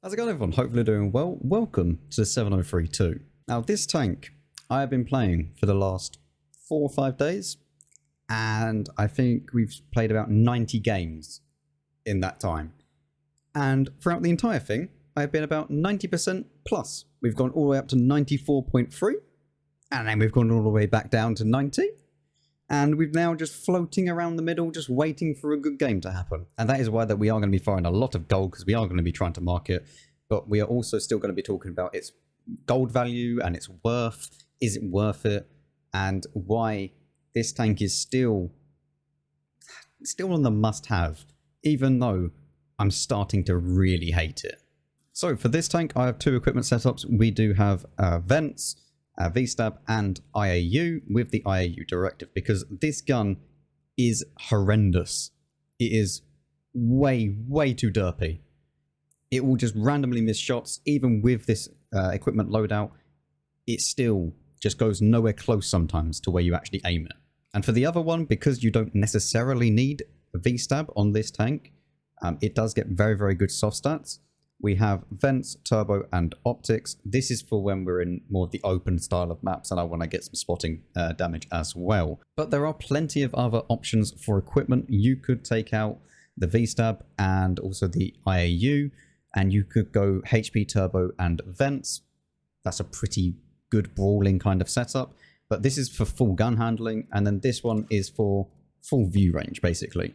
How's it going, everyone? Hopefully doing well. Welcome to the 7032. Now, this tank I have been playing for the last 4 or 5 days, and I think we've played about 90 games in that time. And throughout the entire thing, I've been about 90% plus. We've gone all the way up to 94.3, and then we've gone all the way back down to 90. And we've now just floating around the middle, just waiting for a good game to happen. And that is why that we are going to be firing a lot of gold, because we are going to be trying to mark it. But we are also still going to be talking about its gold value and its worth. Is it worth it? And why this tank is still on the must-have, even though I'm starting to really hate it. So for this tank, I have 2 equipment setups. We do have vents, V-stab and IAU with the IAU directive, because this gun is horrendous. It is way too derpy. It will just randomly miss shots. Even with this equipment loadout, it still just goes nowhere close sometimes to where you actually aim it. And for the other one, because you don't necessarily need a V-stab on this tank, it does get very good soft stats. We have vents, turbo, and optics. This is for when we're in more of the open style of maps and I want to get some spotting damage as well. But there are plenty of other options for equipment. You could take out the V-stab and also the IAU, and you could go HP, turbo, and vents. That's a pretty good brawling kind of setup. But this is for full gun handling, and then this one is for full view range, basically.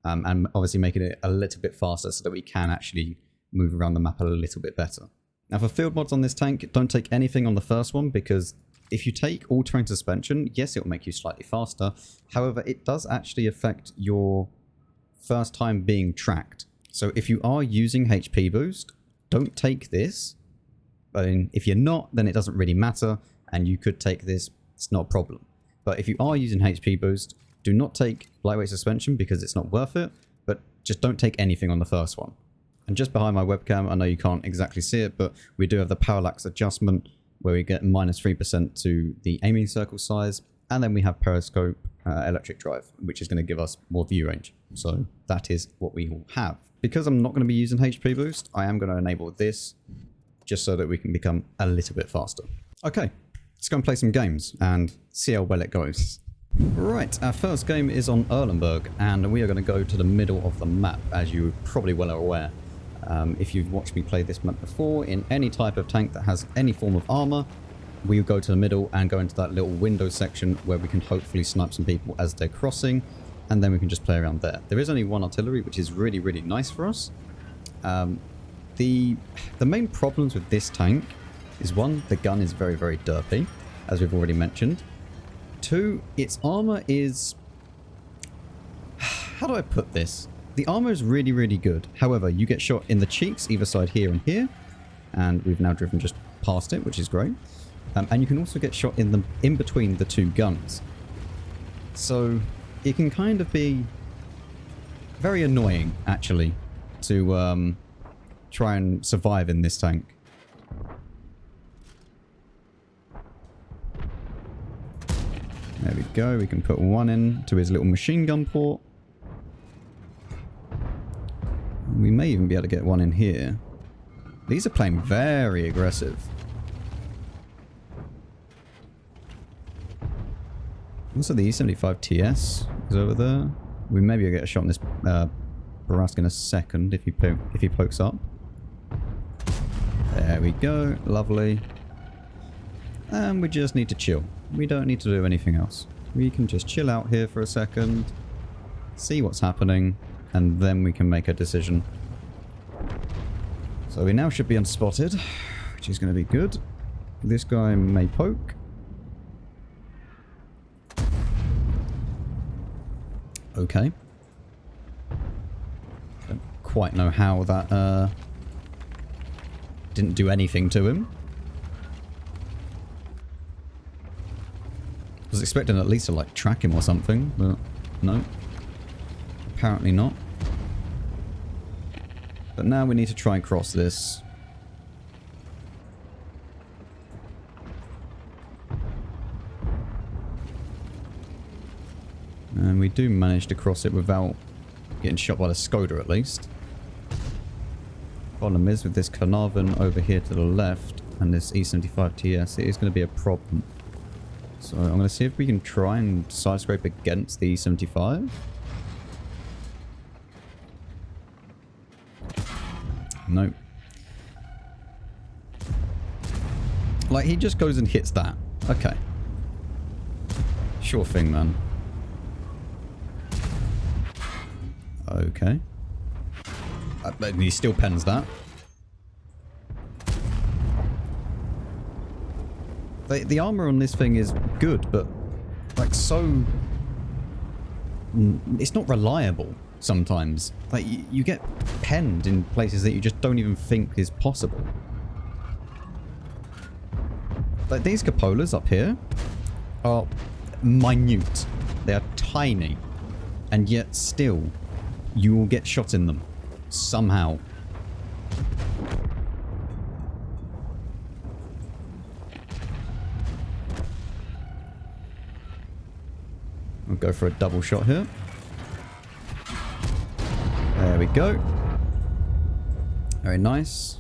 And obviously making it a little bit faster so that we can actually move around the map a little bit better. Now for field mods on this tank, don't take anything on the first one, because if you take all-terrain suspension, yes, it will make you slightly faster. However, it does actually affect your first time being tracked. So if you are using HP boost, don't take this. But if you're not, then it doesn't really matter, and you could take this, it's not a problem. But if you are using HP boost, do not take lightweight suspension because it's not worth it, but just don't take anything on the first one. And just behind my webcam, I know you can't exactly see it, but we do have the parallax adjustment where we get -3% to the aiming circle size. And then we have periscope electric drive, which is going to give us more view range. So that is what we will have. Because I'm not going to be using HP boost, I am going to enable this just so that we can become a little bit faster. Okay, let's go and play some games and see how well it goes. Right, our first game is on Erlenberg, and we are going to go to the middle of the map, as you probably well are aware. If you've watched me play this map before, in any type of tank that has any form of armor, we go to the middle and go into that little window section where we can hopefully snipe some people as they're crossing, and then we can just play around there. There is only 1 artillery, which is really nice for us. The main problems with this tank is, 1, the gun is very derpy, as we've already mentioned. 2, its armor is... how do I put this? The armor is really good. However, you get shot in the cheeks, either side here and here. And we've now driven just past it, which is great. And you can also get shot in between the 2 guns. So it can kind of be very annoying, actually, to try and survive in this tank. There we go. We can put 1 in to his little machine gun port. We may even be able to get 1 in here. These are playing very aggressive. Also, the E75 TS is over there. We may be able to get a shot on this Barask in a second if he pokes up. There we go. Lovely. And we just need to chill. We don't need to do anything else. We can just chill out here for a second, see what's happening, and then we can make a decision. So we now should be unspotted, which is going to be good. This guy may poke. Okay. Don't quite know how that didn't do anything to him. I was expecting at least to like track him or something, but no. Apparently not. But now we need to try and cross this. And we do manage to cross it without getting shot by the Skoda at least. Problem is with this Carnarvon over here to the left and this E75 TS, it is going to be a problem. So I'm going to see if we can try and side scrape against the E75. Nope. Like, he just goes and hits that. Okay. Sure thing, man. Okay. He still pens that. The armor on this thing is good, but like so... It's not reliable sometimes. Like you get penned in places that you just don't even think is possible. Like these cupolas up here are minute. They are tiny. And yet still, you will get shot in them. Somehow. We'll go for a double shot here. There we go. Very nice.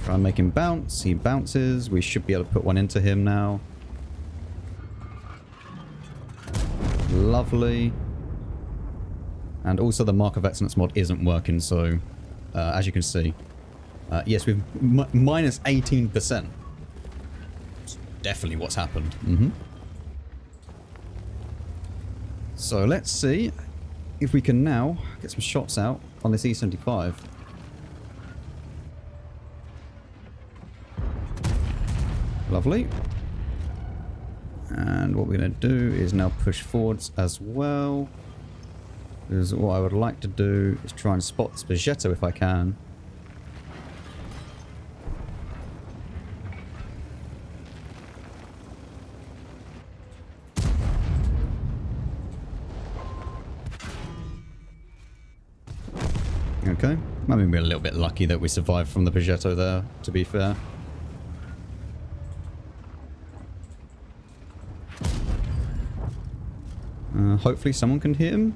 Try and make him bounce. He bounces. We should be able to put one into him now. Lovely. And also the Mark of Excellence mod isn't working, so as you can see, yes, we've minus 18%. That's definitely what's happened. So let's see if we can now get some shots out on this E75. Lovely. And what we're going to do is now push forwards as well. Because what I would like to do is try and spot this Progetto if I can. Okay. I mean, we're a little bit lucky that we survived from the Progetto there, to be fair. Hopefully someone can hit him.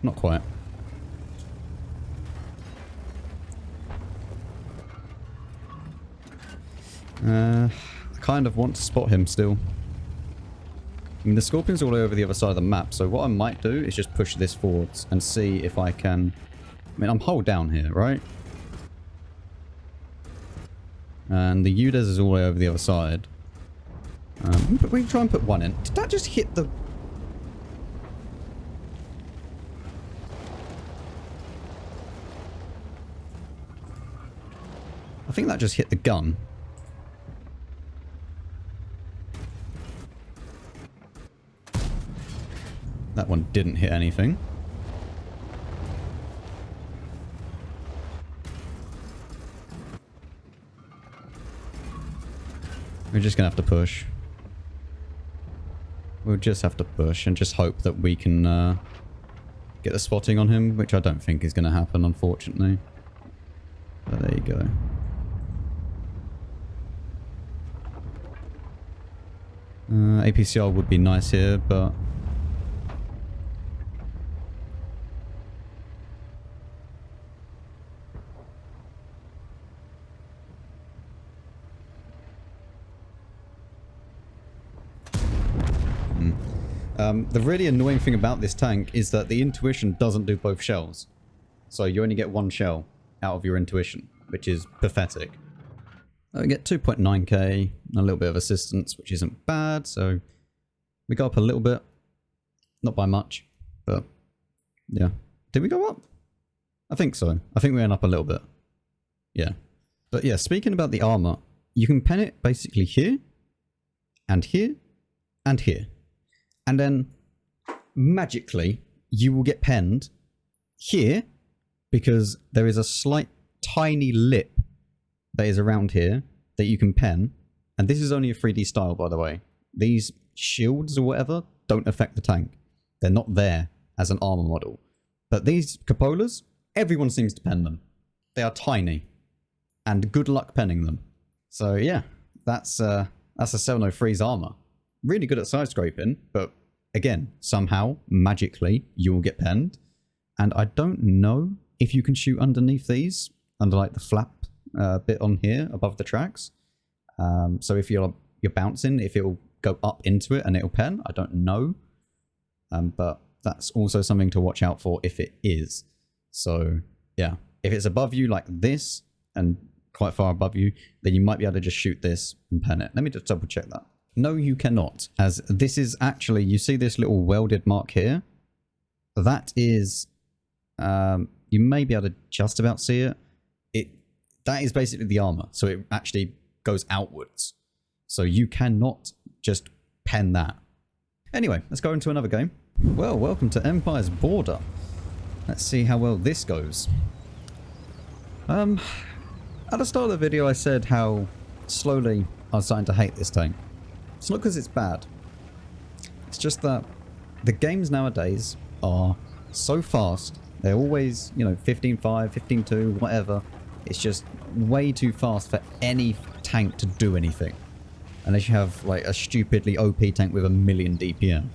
Not quite. I kind of want to spot him still. I mean, the Scorpion's all over the other side of the map, so what I might do is just push this forwards and see if I can... I mean, I'm hull down here, right? And the UDES is all the way over the other side. We can try and put one in. Did that just hit the... I think that just hit the gun. That one didn't hit anything. We're just gonna have to push. We'll just have to push and just hope that we can get the spotting on him, which I don't think is gonna happen, unfortunately. But there you go. APCR would be nice here, but... the really annoying thing about this tank is that the intuition doesn't do both shells. So you only get one shell out of your intuition, which is pathetic. We get 2.9k, a little bit of assistance, which isn't bad, so we go up a little bit. Not by much, but yeah. Did we go up? I think so. I think we went up a little bit. Yeah. But yeah, speaking about the armor, you can pen it basically here, and here, and here. And then, magically, you will get penned here, because there is a slight, tiny lip that is around here that you can pen. And this is only a 3D style, by the way. These shields or whatever don't affect the tank. They're not there as an armor model. But these cupolas, everyone seems to pen them. They are tiny. And good luck penning them. So yeah, that's a 703's armor. Really good at side scraping, but again, somehow, magically, you will get penned. And I don't know if you can shoot underneath these, under like the flap bit on here above the tracks. So if you're bouncing, if it'll go up into it and it'll pen, I don't know. But that's also something to watch out for if it is. So yeah, if it's above you like this and quite far above you, then you might be able to just shoot this and pen it. Let me just double check that. No, you cannot, as this is actually, you see this little welded mark here? That is, you may be able to just about see it. That is basically the armor, so it actually goes outwards. So you cannot just pen that. Anyway, let's go into another game. Well, welcome to Empire's Border. Let's see how well this goes. At the start of the video I said how slowly I was starting to hate this tank. It's not because it's bad. It's just that the games nowadays are so fast. They're always, you know, 15.5, 15.2, whatever. It's just way too fast for any tank to do anything. Unless you have like a stupidly OP tank with 1,000,000 DPM.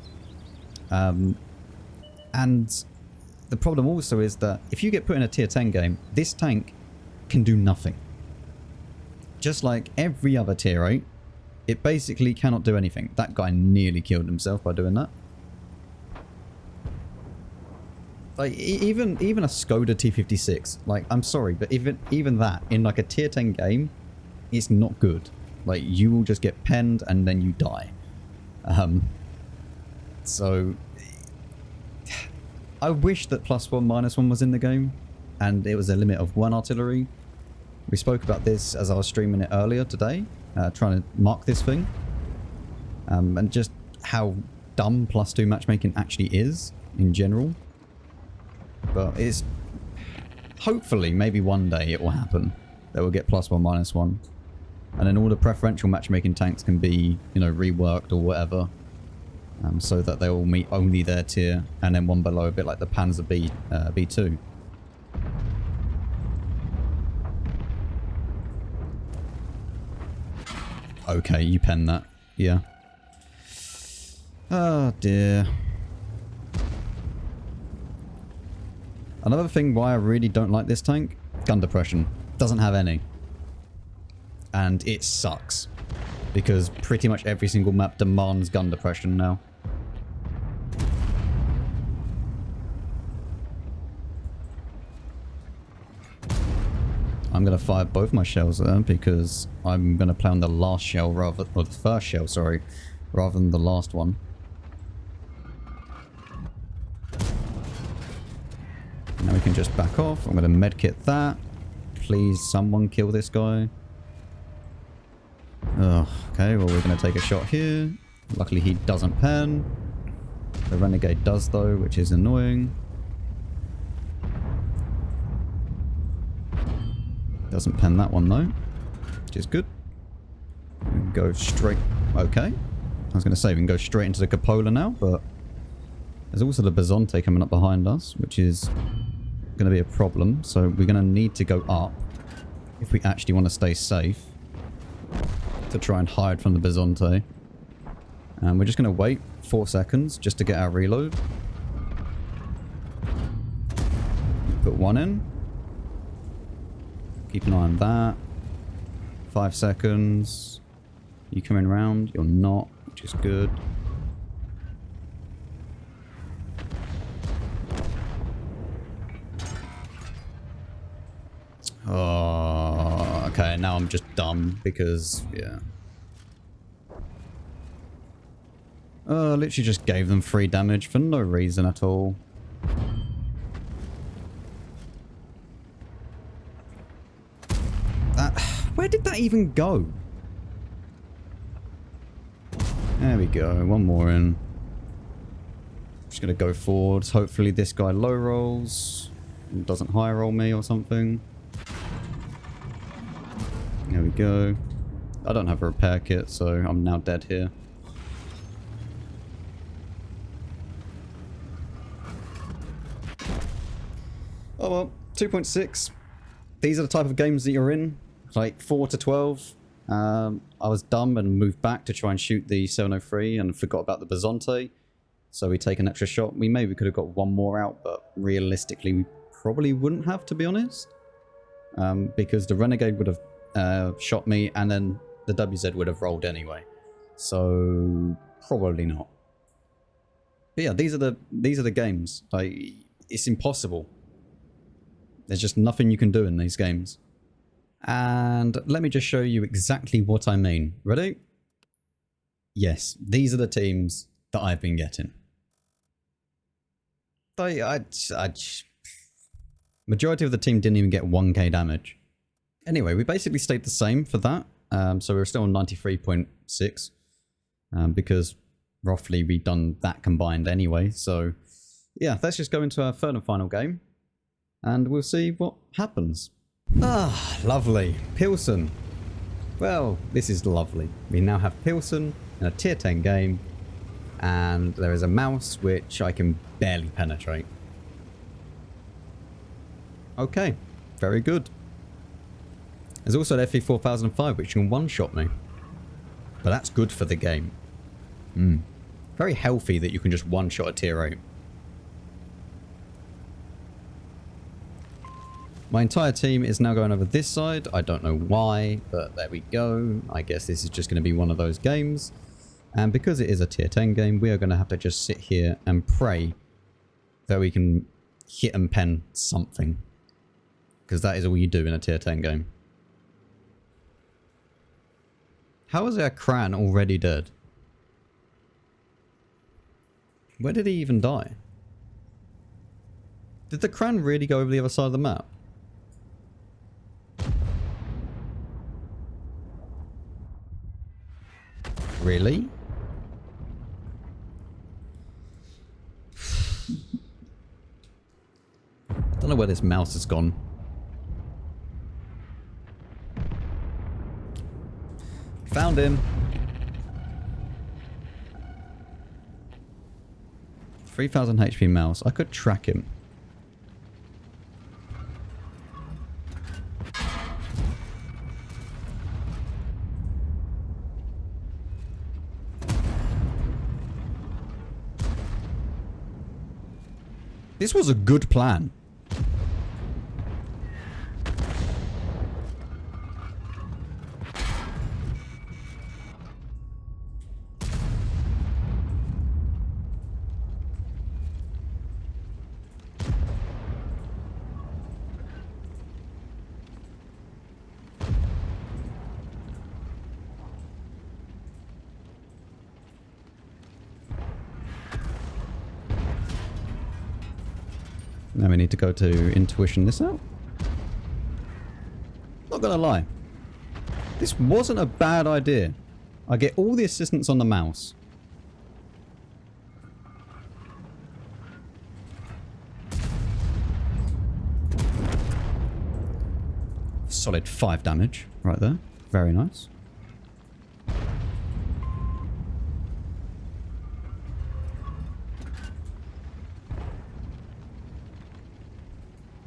And the problem also is that if you get put in a tier 10 game, this tank can do nothing. Just like every other tier 8, it basically cannot do anything. That guy nearly killed himself by doing that. Like, even a Skoda T56, like, I'm sorry, but even that, in like a tier 10 game, it's not good. Like, you will just get penned and then you die. So, I wish that +1, -1 was in the game, and it was a limit of 1 artillery. We spoke about this as I was streaming it earlier today, trying to mark this thing. And just how dumb +2 matchmaking actually is, in general. But it's... hopefully, maybe one day it will happen. That we'll get +1, -1. And then all the preferential matchmaking tanks can be, you know, reworked or whatever. So that they will meet only their tier, and then one below, a bit like the Panzer B2. Okay, you pen that. Yeah. Oh dear. Another thing why I really don't like this tank, gun depression. Doesn't have any. And it sucks. Because pretty much every single map demands gun depression now. I'm going to fire both my shells there because I'm going to play on the last shell rather, or the first shell, sorry, rather than the last one. Now we can just back off. I'm going to medkit that. Please, someone kill this guy. Oh, okay, well we're going to take a shot here. Luckily he doesn't pen. The Renegade does though, which is annoying. Doesn't pen that one though, which is good. We can go straight... okay. I was going to say we can go straight into the Cupola now, but there's also the Bizonte coming up behind us, which is going to be a problem. So we're going to need to go up if we actually want to stay safe, to try and hide from the Bizonte. And we're just going to wait 4 seconds just to get our reload. Put one in. Keep an eye on that. 5 seconds. You coming round? You're not, which is good. Oh, okay, now I'm just dumb because, yeah. Literally just gave them 3 damage for no reason at all. Where did that even go? There we go, one more in. Just gonna go forwards. Hopefully this guy low rolls and doesn't high roll me or something. There we go. I don't have a repair kit, so I'm now dead here. Oh well, 2.6. These are the type of games that you're in. Like 4 to 12. I was dumb and moved back to try and shoot the 703 and forgot about the Bizonte. So we take an extra shot. We maybe could have got one more out, but realistically we probably wouldn't have, to be honest. Because the Renegade would have shot me and then the WZ would have rolled anyway. So probably not. But yeah, these are the games. Like, it's impossible. There's just nothing you can do in these games. And let me just show you exactly what I mean. Ready? Yes, these are the teams that I've been getting. Majority of the team didn't even get 1k damage. Anyway, we basically stayed the same for that. So we're still on 93.6. Because roughly we've done that combined anyway. So yeah, let's just go into our third and final game. And we'll see what happens. Ah, lovely. Pilsen. Well, this is lovely. We now have Pilsen in a tier 10 game. And there is a mouse which I can barely penetrate. Okay, very good. There's also the FE4005 which can one-shot me. But that's good for the game. Very healthy that you can just one-shot a tier 8. My entire team is now going over this side. I don't know why, but there we go. I guess this is just going to be one of those games. And because it is a tier 10 game, we are going to have to just sit here and pray that we can hit and pen something. Because that is all you do in a tier 10 game. How is our Cran already dead? Where did he even die? Did the Cran really go over the other side of the map? Really? Don't know where this mouse has gone. Found him. 3000 HP mouse. I could track him. This was a good plan. Now we need to go to intuition this out. Not gonna lie. This wasn't a bad idea. I get all the assistance on the mouse. Solid 5 damage right there. Very nice.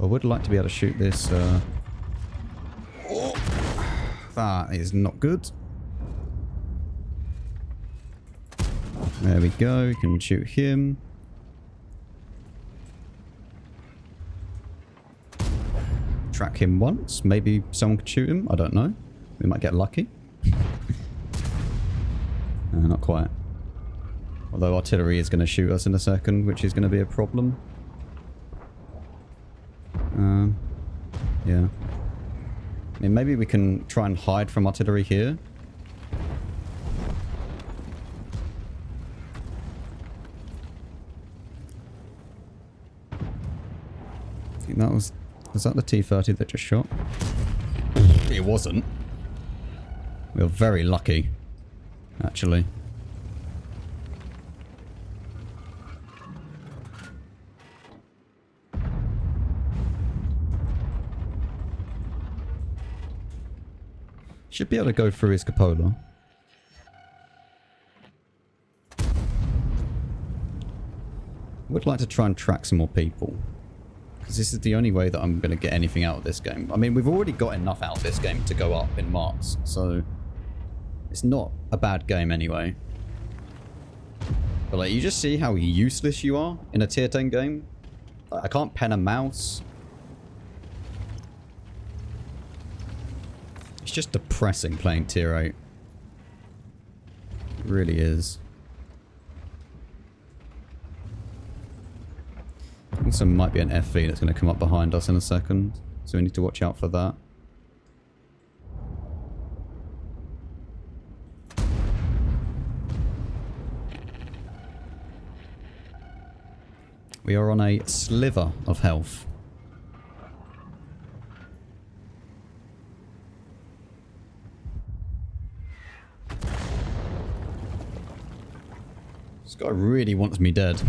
I would like to be able to shoot this. Oh, that is not good. There we go. We can shoot him. Track him once. Maybe someone could shoot him. I don't know. We might get lucky. Not quite. Although artillery is going to shoot us in a second, which is going to be a problem. Yeah. I mean, maybe we can try and hide from artillery here. I think that was that the T30 that just shot? It wasn't. We were very lucky, actually. Should be able to go through his cupola. Would like to try and track some more people. Because this is the only way that I'm going to get anything out of this game. I mean, we've already got enough out of this game to go up in marks. So, it's not a bad game anyway. But like, you just see how useless you are in a tier 10 game. I can't pen a mouse. It's just depressing playing tier 8. It really is. Also might be an FV that's going to come up behind us in a second. So we need to watch out for that. We are on a sliver of health. This guy really wants me dead.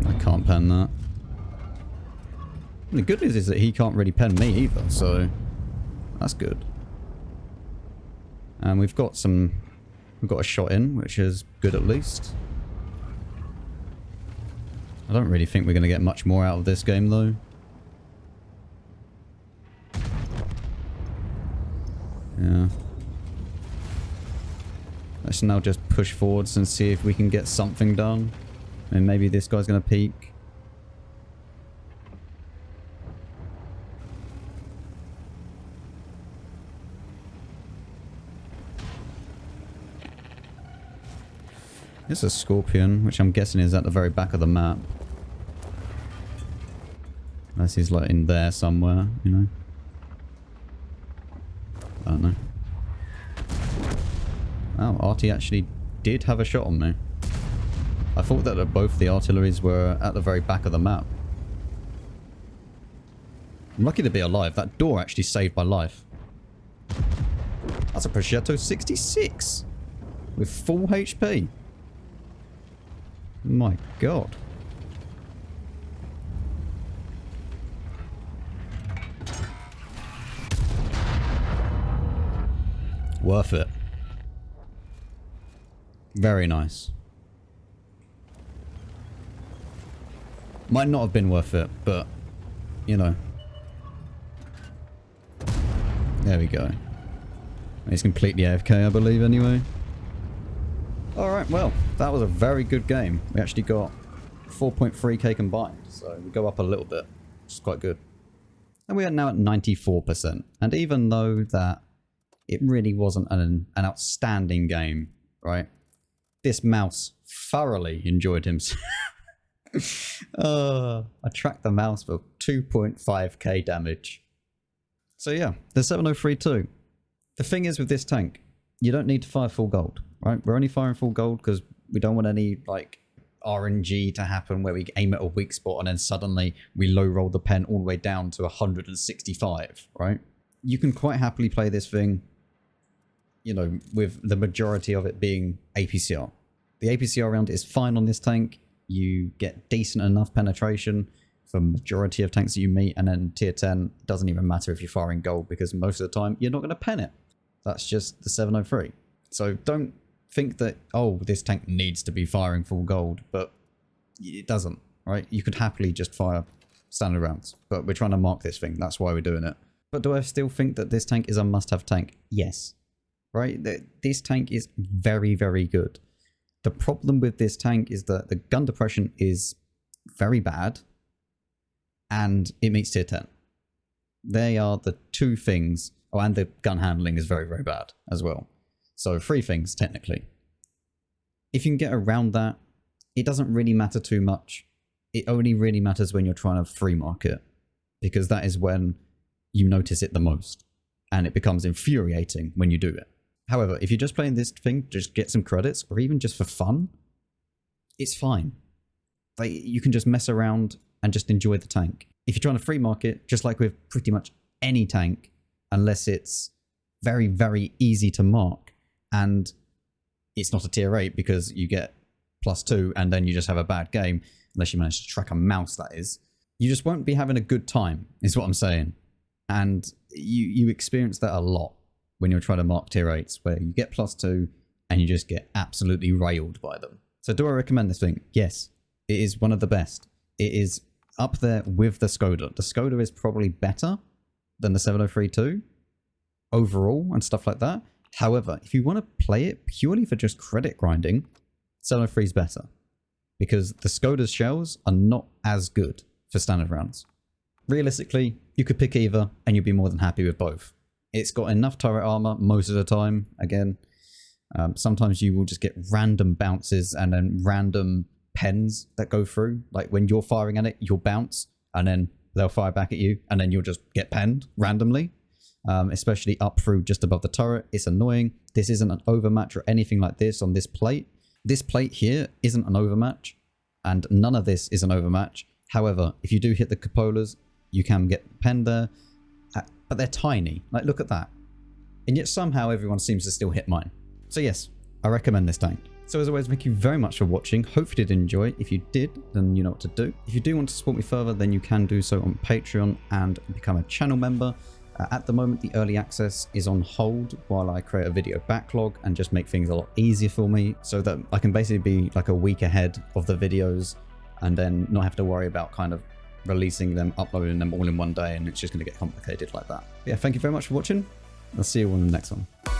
I can't pen that. The good news is that he can't really pen me either, so that's good. And we've got a shot in, which is good at least. I don't really think we're going to get much more out of this game though. Yeah. Let's now just push forwards and see if we can get something done. And maybe this guy's going to peek. This is a Scorpion, which I'm guessing is at the very back of the map. Unless he's like in there somewhere, you know. I don't know. Oh, RT actually did have a shot on me. I thought that both the artilleries were at the very back of the map. I'm lucky to be alive. That door actually saved my life. That's a Prosciutto 66 with full HP. My god. Worth it. Very nice. Might not have been worth it, but, you know. There we go. He's completely AFK, I believe, anyway. Alright, well, that was a very good game. We actually got 4.3k combined, so we go up a little bit, which is quite good. And we are now at 94%. And even though that it really wasn't an outstanding game, right? This mouse thoroughly enjoyed himself. I tracked the mouse for 2.5k damage. So yeah, the 7032. The thing is with this tank, you don't need to fire full gold, right? We're only firing full gold because we don't want any like RNG to happen where we aim at a weak spot and then suddenly we low roll the pen all the way down to 165, right? You can quite happily play this thing, you know, with the majority of it being APCR. The APCR round is fine on this tank. You get decent enough penetration for majority of tanks that you meet, and then tier 10 doesn't even matter if you're firing gold because most of the time you're not going to pen it. That's just the 703. So don't think that, oh, this tank needs to be firing full gold, but it doesn't, right? You could happily just fire standard rounds, but we're trying to mark this thing. That's why we're doing it. But do I still think that this tank is a must-have tank? Yes. Right? This tank is very, very good. The problem with this tank is that the gun depression is very bad and it meets tier 10. They are the two things. Oh, and the gun handling is very, very bad as well. So 3 things, technically. If you can get around that, it doesn't really matter too much. It only really matters when you're trying to free market, because that is when you notice it the most. And it becomes infuriating when you do it. However, if you're just playing this thing, just get some credits, or even just for fun, it's fine. Like, you can just mess around and just enjoy the tank. If you're trying to free market, just like with pretty much any tank, unless it's very, very easy to mark, and it's not a tier 8 because you get +2 and then you just have a bad game, unless you manage to track a mouse, that is. You just won't be having a good time, is what I'm saying. And you experience that a lot when you're trying to mark tier 8s, where you get +2 and you just get absolutely railed by them. So do I recommend this thing? Yes, it is one of the best. It is up there with the Skoda. The Skoda is probably better than the 703-2 overall and stuff like that. However, if you want to play it purely for just credit grinding, 703 is better because the Skoda's shells are not as good for standard rounds. Realistically, you could pick either and you'd be more than happy with both. It's got enough turret armor most of the time. Again, sometimes you will just get random bounces and then random pens that go through. Like when you're firing at it, you'll bounce and then they'll fire back at you and then you'll just get penned randomly. Especially up through just above the turret. It's annoying. This isn't an overmatch or anything like this on this plate. This plate here isn't an overmatch and none of this is an overmatch. However, if you do hit the cupolas, you can get penned there, but they're tiny. Like, look at that. And yet somehow everyone seems to still hit mine. So yes, I recommend this tank. So as always, thank you very much for watching. Hopefully you did enjoy. If you did, then you know what to do. If you do want to support me further, then you can do so on Patreon and become a channel member. At the moment, the early access is on hold while I create a video backlog and just make things a lot easier for me so that I can basically be like a week ahead of the videos and then not have to worry about kind of releasing them, uploading them all in one day, and it's just going to get complicated like that. But yeah, thank you very much for watching. I'll see you on the next one.